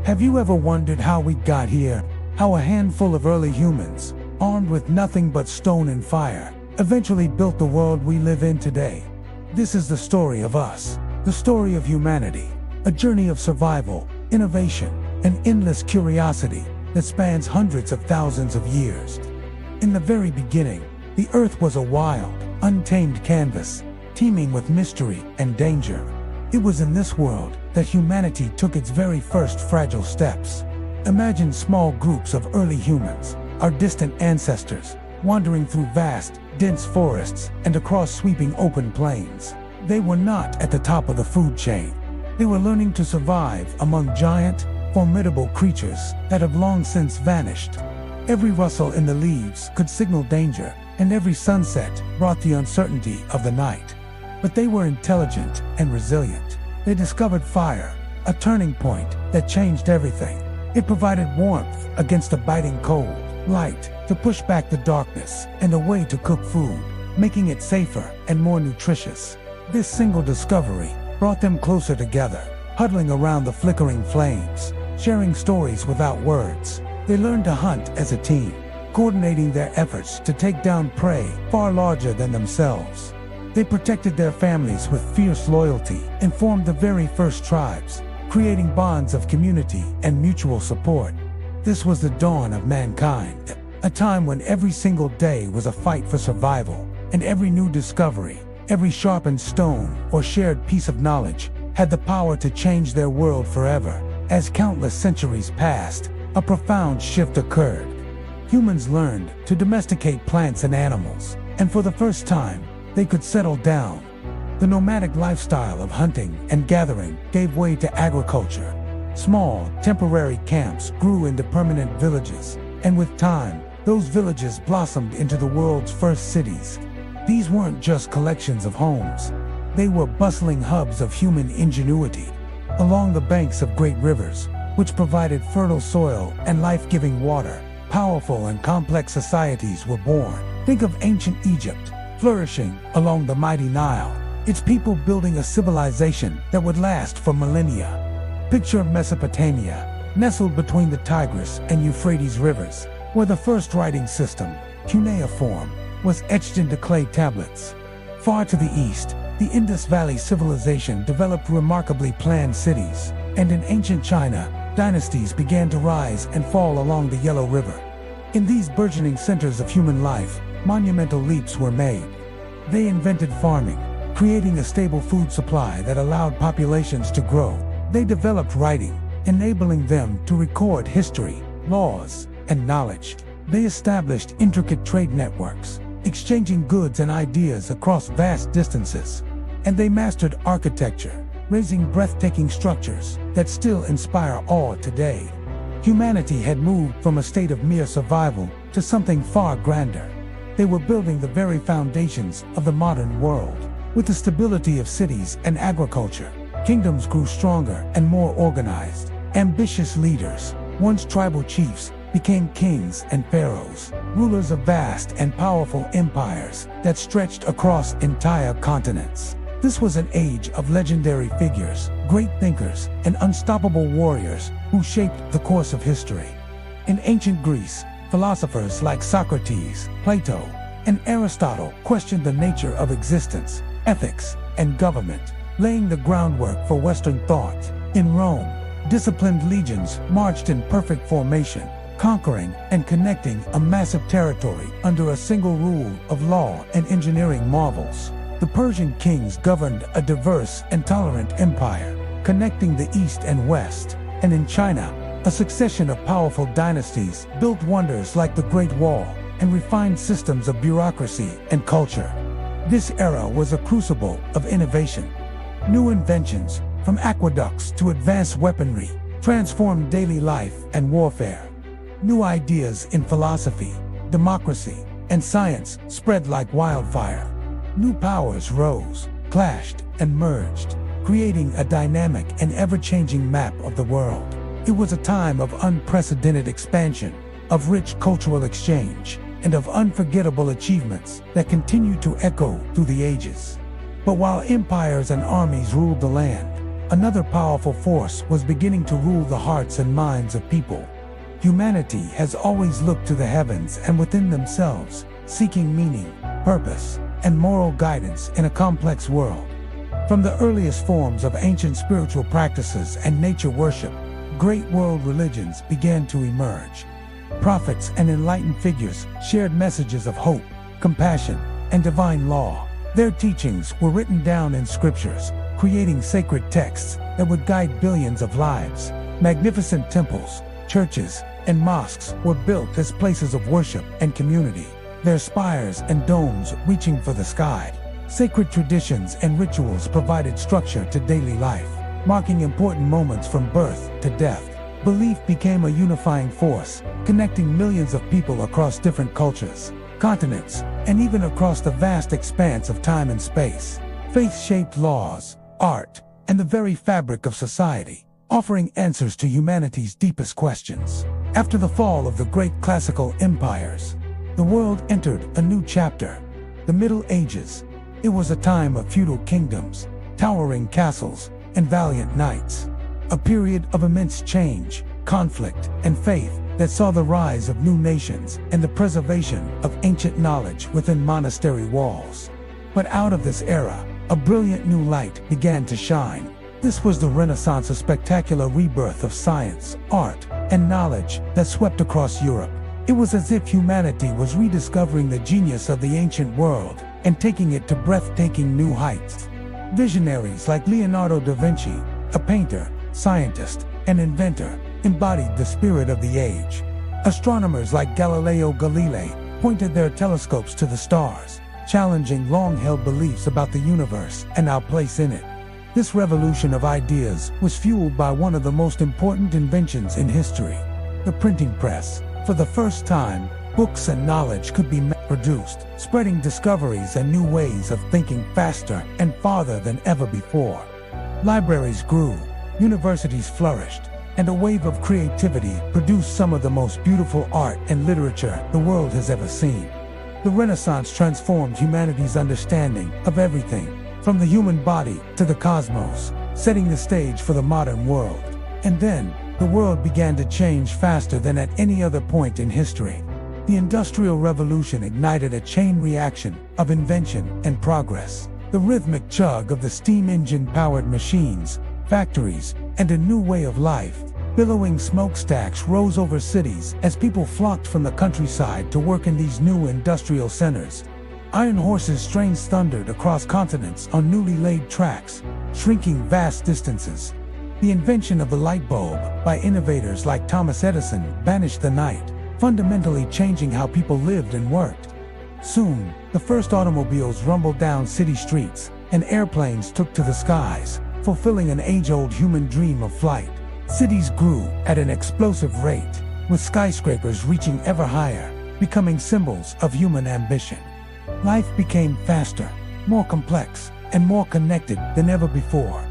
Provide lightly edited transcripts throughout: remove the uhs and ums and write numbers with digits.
Have you ever wondered how we got here? How a handful of early humans, armed with nothing but stone and fire, eventually built the world we live in today? This is the story of us, the story of humanity, a journey of survival, innovation, and endless curiosity that spans hundreds of thousands of years. In the very beginning, the Earth was a wild, untamed canvas, teeming with mystery and danger. It was in this world that humanity took its very first fragile steps. Imagine small groups of early humans, our distant ancestors, wandering through vast, dense forests and across sweeping open plains. They were not at the top of the food chain. They were learning to survive among giant, formidable creatures that have long since vanished. Every rustle in the leaves could signal danger, and every sunset brought the uncertainty of the night. But they were intelligent and resilient. They discovered fire, a turning point that changed everything. It provided warmth against a biting cold, light to push back the darkness, and a way to cook food, making it safer and more nutritious. This single discovery brought them closer together, huddling around the flickering flames, sharing stories without words. They learned to hunt as a team, coordinating their efforts to take down prey far larger than themselves. They protected their families with fierce loyalty and formed the very first tribes, creating bonds of community and mutual support. This was the dawn of mankind, a time when every single day was a fight for survival, and every new discovery, every sharpened stone or shared piece of knowledge had the power to change their world forever. As countless centuries passed, a profound shift occurred. Humans learned to domesticate plants and animals, and for the first time, they could settle down. The nomadic lifestyle of hunting and gathering gave way to agriculture. Small, temporary camps grew into permanent villages, and with time, those villages blossomed into the world's first cities. These weren't just collections of homes. They were bustling hubs of human ingenuity. Along the banks of great rivers, which provided fertile soil and life-giving water, powerful and complex societies were born. Think of ancient Egypt, flourishing along the mighty Nile, its people building a civilization that would last for millennia. Picture Mesopotamia, nestled between the Tigris and Euphrates rivers, where the first writing system, cuneiform, was etched into clay tablets. Far to the east, the Indus Valley civilization developed remarkably planned cities, and in ancient China, dynasties began to rise and fall along the Yellow River. In these burgeoning centers of human life, monumental leaps were made. They invented farming, creating a stable food supply that allowed populations to grow. They developed writing, enabling them to record history, laws, and knowledge. They established intricate trade networks, exchanging goods and ideas across vast distances. And they mastered architecture, raising breathtaking structures that still inspire awe today. Humanity had moved from a state of mere survival to something far grander. They were building the very foundations of the modern world. With the stability of cities and agriculture, kingdoms grew stronger and more organized. Ambitious leaders, once tribal chiefs, became kings and pharaohs, rulers of vast and powerful empires that stretched across entire continents. This was an age of legendary figures, great thinkers, and unstoppable warriors who shaped the course of history. In ancient Greece, philosophers like Socrates, Plato, and Aristotle questioned the nature of existence, ethics, and government, laying the groundwork for Western thought. In Rome, disciplined legions marched in perfect formation, conquering and connecting a massive territory under a single rule of law and engineering marvels. The Persian kings governed a diverse and tolerant empire, connecting the East and West, and in China, a succession of powerful dynasties built wonders like the Great Wall and refined systems of bureaucracy and culture. This era was a crucible of innovation. New inventions, from aqueducts to advanced weaponry, transformed daily life and warfare. New ideas in philosophy, democracy, and science spread like wildfire. New powers rose, clashed, and merged, creating a dynamic and ever-changing map of the world. It was a time of unprecedented expansion, of rich cultural exchange, and of unforgettable achievements that continue to echo through the ages. But while empires and armies ruled the land, another powerful force was beginning to rule the hearts and minds of people. Humanity has always looked to the heavens and within themselves, seeking meaning, purpose, and moral guidance in a complex world. From the earliest forms of ancient spiritual practices and nature worship, great world religions began to emerge. Prophets and enlightened figures shared messages of hope, compassion, and divine law. Their teachings were written down in scriptures, creating sacred texts that would guide billions of lives. Magnificent temples, churches, and mosques were built as places of worship and community, their spires and domes reaching for the sky. Sacred traditions and rituals provided structure to daily life, marking important moments from birth to death. Belief became a unifying force, connecting millions of people across different cultures, continents, and even across the vast expanse of time and space. Faith shaped laws, art, and the very fabric of society, offering answers to humanity's deepest questions. After the fall of the great classical empires, the world entered a new chapter, the Middle Ages. It was a time of feudal kingdoms, towering castles, and valiant knights. A period of immense change, conflict, and faith that saw the rise of new nations and the preservation of ancient knowledge within monastery walls. But out of this era, a brilliant new light began to shine. This was the Renaissance, a spectacular rebirth of science, art, and knowledge that swept across Europe. It was as if humanity was rediscovering the genius of the ancient world and taking it to breathtaking new heights. Visionaries like Leonardo da Vinci, a painter, scientist, and inventor, embodied the spirit of the age. Astronomers like Galileo Galilei pointed their telescopes to the stars, challenging long-held beliefs about the universe and our place in it. This revolution of ideas was fueled by one of the most important inventions in history, the printing press. For the first time, books and knowledge could be mass-produced, spreading discoveries and new ways of thinking faster and farther than ever before. Libraries grew, universities flourished, and a wave of creativity produced some of the most beautiful art and literature the world has ever seen. The Renaissance transformed humanity's understanding of everything, from the human body to the cosmos, setting the stage for the modern world. And then, the world began to change faster than at any other point in history. The Industrial Revolution ignited a chain reaction of invention and progress. The rhythmic chug of the steam engine-powered machines, factories, and a new way of life. Billowing smokestacks rose over cities as people flocked from the countryside to work in these new industrial centers. Iron horses' strains thundered across continents on newly laid tracks, shrinking vast distances. The invention of the light bulb by innovators like Thomas Edison banished the night, fundamentally changing how people lived and worked. Soon, the first automobiles rumbled down city streets, and airplanes took to the skies, fulfilling an age-old human dream of flight. Cities grew at an explosive rate, with skyscrapers reaching ever higher, becoming symbols of human ambition. Life became faster, more complex, and more connected than ever before.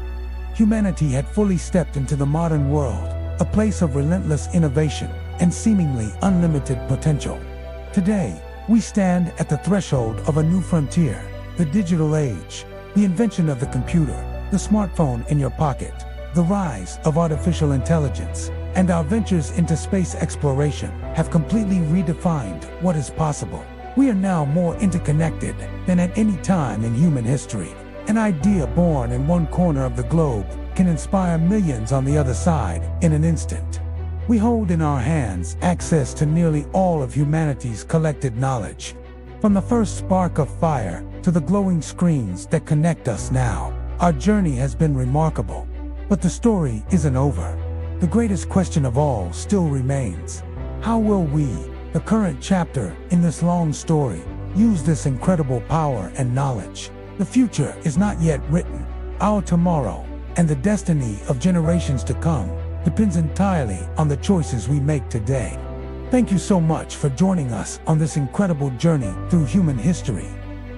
Humanity had fully stepped into the modern world, a place of relentless innovation and seemingly unlimited potential. Today, we stand at the threshold of a new frontier, the digital age, the invention of the computer, the smartphone in your pocket, the rise of artificial intelligence, and our ventures into space exploration have completely redefined what is possible. We are now more interconnected than at any time in human history. An idea born in one corner of the globe can inspire millions on the other side in an instant. We hold in our hands access to nearly all of humanity's collected knowledge. From the first spark of fire to the glowing screens that connect us now, our journey has been remarkable. But the story isn't over. The greatest question of all still remains. How will we, the current chapter in this long story, use this incredible power and knowledge? The future is not yet written. Our tomorrow, and the destiny of generations to come, depends entirely on the choices we make today. Thank you so much for joining us on this incredible journey through human history.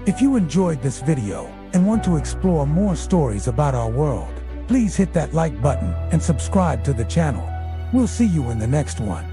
If you enjoyed this video and want to explore more stories about our world, please hit that like button and subscribe to the channel. We'll see you in the next one.